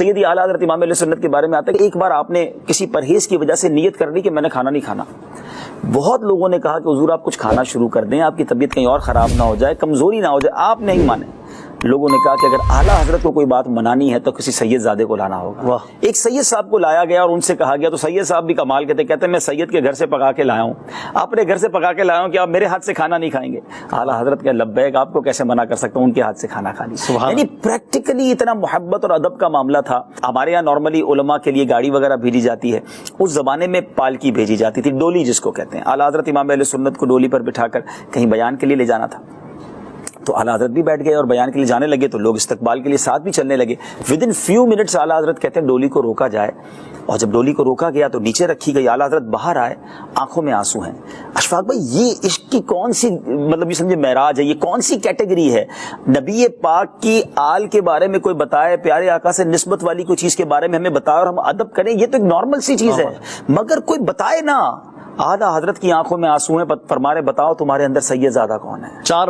سیدی اعلیٰ حضرت امام اہل سنت کے بارے میں آتا ہے کہ ایک بار آپ نے کسی پرہیز کی وجہ سے نیت کر لی کہ میں نے کھانا نہیں کھانا. بہت لوگوں نے کہا کہ حضور آپ کچھ کھانا شروع کر دیں, آپ کی طبیعت کہیں اور خراب نہ ہو جائے, کمزوری نہ ہو جائے. آپ نہیں مانے. لوگوں نے کہا کہ اگر اعلیٰ حضرت کو کوئی بات منانی ہے تو کسی سید زادے کو لانا ہوگا. ایک سید صاحب کو لایا گیا اور ان سے کہا گیا, تو سید صاحب بھی کمال کہتے ہیں میں سید کے گھر سے پکا کے لایا ہوں, اپنے گھر سے پکا کے لایا ہوں کہ آپ میرے ہاتھ سے کھانا نہیں کھائیں گے. اعلیٰ حضرت کہ لبیک, آپ کو کیسے منع کر سکتا ہوں, ان کے ہاتھ سے کھانا کھا لی. یعنی پریکٹیکلی اتنا محبت اور ادب کا معاملہ تھا. ہمارے یہاں نارملی علماء کے لیے گاڑی وغیرہ بھیجی جاتی ہے, اس زمانے میں پالکی بھیجی جاتی تھی, ڈولی جس کو کہتے ہیں. اعلیٰ حضرت امام اہل سنت کو ڈولی پر بٹھا کر کہیں بیان کے لیے لے جانا تھا, تو اعلیٰ حضرت بھی بیٹھ گئے اور بیان کے لیے جانے لگے, تو لوگ استقبال کے لیے ساتھ بھی چلنے لگے. ودن فیو منٹس اعلیٰ حضرت کہتے ہیں ڈولی کو روکا جائے, اور جب ڈولی کو روکا گیا تو نیچے رکھی گئی. اعلیٰ حضرت باہر آئے, آنکھوں میں آنسو ہیں. اشفاق بھائی یہ عشق کی کون سی مطلب یہ سمجھے معراج ہے, یہ کون سی کیٹیگری ہے؟ نبی پاک کی آل کے بارے میں کوئی بتائے, پیارے آقا سے نسبت والی کوئی چیز کے بارے میں ہمیں بتائے اور ہم ادب کریں, یہ تو ایک نارمل سی چیز ہے, مگر کوئی بتائے نا. اعلیٰ حضرت کی آنکھوں میں آنسو ہیں, فرمانے بتاؤ تمہارے اندر سید زادہ کون ہے؟ چار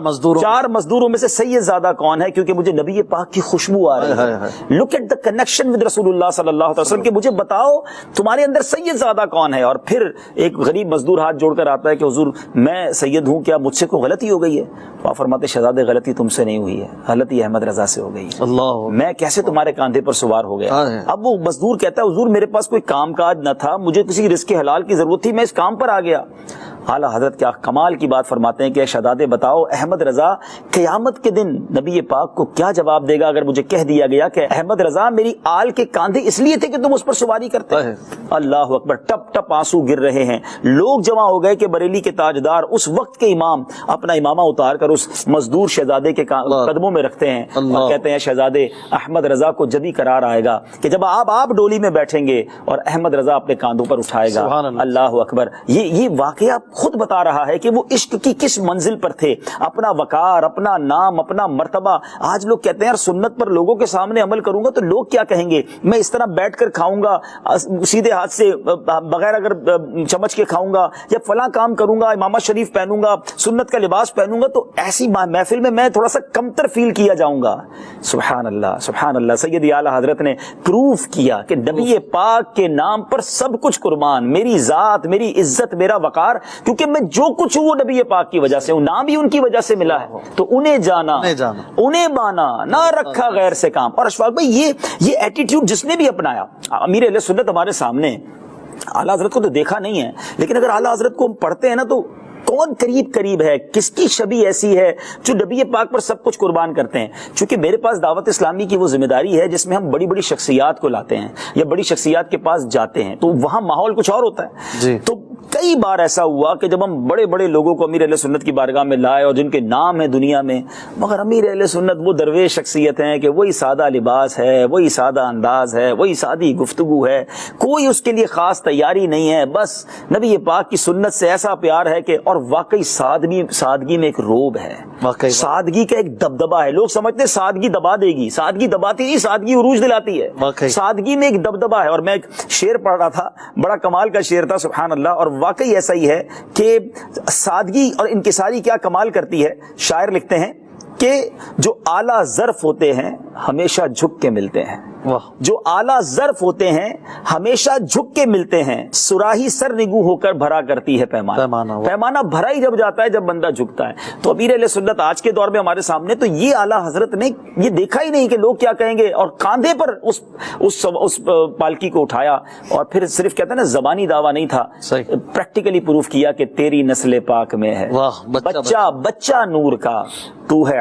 مزدوروں میں سے سید زادہ کون ہے؟ کیونکہ مجھے نبی پاک کی خوشبو آ رہی ہے. Look at the connection with رسول اللہ صلی اللہ علیہ وسلم کہ مجھے بتاؤ تمہارے اندر سید زادہ کون ہے. اور پھر ایک غریب مزدور ہاتھ جوڑ کر آتا ہے کہ حضور میں سید ہوں, کیا مجھ سے کوئی غلطی ہو گئی ہے؟ آپ فرماتے شہزادے غلطی تم سے نہیں ہوئی ہے, غلطی احمد رضا سے ہو گئی ہے. میں کیسے تمہارے کاندھے پر سوار ہو گیا؟ اب وہ مزدور کہتا ہے حضور میرے پاس کوئی کام کاج نہ تھا, مجھے کسی رزق حلال کی ضرورت تھی, میں اس کام پر آ گیا. اعلیٰ حضرت کیا کمال کی بات فرماتے ہیں کہ شہزادے بتاؤ احمد رضا قیامت کے دن نبی پاک کو کیا جواب دے گا اگر مجھے کہہ دیا گیا کہ احمد رضا میری آل کے کاندھے اس لیے تھے کہ تم اس پر سواری کرتے. اللہ اکبر, ٹپ ٹپ آنسو گر رہے ہیں. لوگ جمع ہو گئے کہ بریلی کے تاجدار اس وقت کے امام اپنا امامہ اتار کر اس مزدور شہزادے کے قدموں میں رکھتے ہیں اور کہتے ہیں شہزادے احمد رضا کو جبھی قرار آئے گا کہ جب آپ ڈولی میں بیٹھیں گے اور احمد رضا اپنے کاندھوں پر اٹھائے گا. اللہ اکبر. یہ واقعہ خود بتا رہا ہے کہ وہ عشق کی کس منزل پر تھے, اپنا وقار, اپنا نام, اپنا مرتبہ. آج لوگ کہتے ہیں یار سنت پر لوگوں کے سامنے عمل کروں گا تو لوگ کیا کہیں گے, میں اس طرح بیٹھ کر کھاؤں گا سیدھے ہاتھ سے بغیر اگر چمچ کے کھاؤں گا, یا فلاں کام کروں گا, امامہ شریف پہنوں گا, سنت کا لباس پہنوں گا, تو ایسی محفل میں تھوڑا سا کمتر فیل کیا جاؤں گا. سبحان اللہ سبحان اللہ. سیدی اعلیٰ حضرت نے پروف کیا کہ نبی پاک کے نام پر سب کچھ قربان, میری ذات, میری عزت, میرا وقار, کیونکہ میں جو کچھ ہوں وہ نبی پاک کی وجہ سے ہوں, نام بھی ان کی وجہ سے ملا ہے. تو انہیں جانا انہیں بانا, نہ رکھا غیر سے کام. اور اشفاق بھائی یہ ایٹیٹیوڈ جس نے بھی اپنایا, امیر اہل سنت ہمارے سامنے, اعلیٰ حضرت کو تو دیکھا نہیں ہے, لیکن اگر اعلیٰ حضرت کو ہم پڑھتے ہیں نا تو کون قریب ہے, کس کی شبیہ ایسی ہے جو نبی پاک پر سب کچھ قربان کرتے ہیں. چونکہ میرے پاس دعوت اسلامی کی وہ ذمہ داری ہے جس میں ہم بڑی بڑی شخصیات کو لاتے ہیں یا بڑی شخصیات کے پاس جاتے ہیں, تو وہاں ماحول کچھ اور ہوتا ہے. تو کئی بار ایسا ہوا کہ جب ہم بڑے بڑے لوگوں کو امیر اہل سنت کی بارگاہ میں لائے اور جن کے نام ہیں دنیا میں, مگر امیر اہل سنت وہ درویش شخصیت ہیں کہ وہی سادہ لباس ہے, وہی سادہ انداز ہے, وہی سادی گفتگو ہے, کوئی اس کے لیے خاص تیاری نہیں ہے, بس نبی پاک کی سنت سے ایسا پیار ہے کہ, اور واقعی سادگی میں ایک روب ہے, سادگی کا ایک دبدبا ہے. لوگ سمجھتے سادگی دبا دے گی, سادگی دباتی نہیں, سادگی عروج دلاتی ہے. سادگی میں ایک دبدبا ہے. اور میں ایک شعر پڑھ رہا تھا, بڑا کمال کا شعر تھا, سبحان اللہ, اور واقعی ایسا ہی ہے کہ سادگی اور انکساری کیا کمال کرتی ہے. شاعر لکھتے ہیں کہ جو اعلیٰ ظرف ہوتے ہیں ہمیشہ جھک کے ملتے ہیں, جو اعلیٰ ظرف ہوتے ہیں ہمیشہ جھک کے ملتے ہیں, سراہی سر نگو ہو کر بھرا کرتی ہے پیمانہ بھرا ہی جب جاتا ہے جب بندہ جھکتا ہے. تو امیر اہل سنت آج کے دور میں ہمارے سامنے, تو یہ اعلیٰ حضرت نے یہ دیکھا ہی نہیں کہ لوگ کیا کہیں گے, اور کاندھے پر اس پالکی کو اٹھایا, اور پھر صرف کہتے ہیں نا زبانی دعویٰ نہیں تھا, پریکٹیکلی پروف کیا کہ تیری نسل پاک میں ہے بچہ نور کا, تو ہے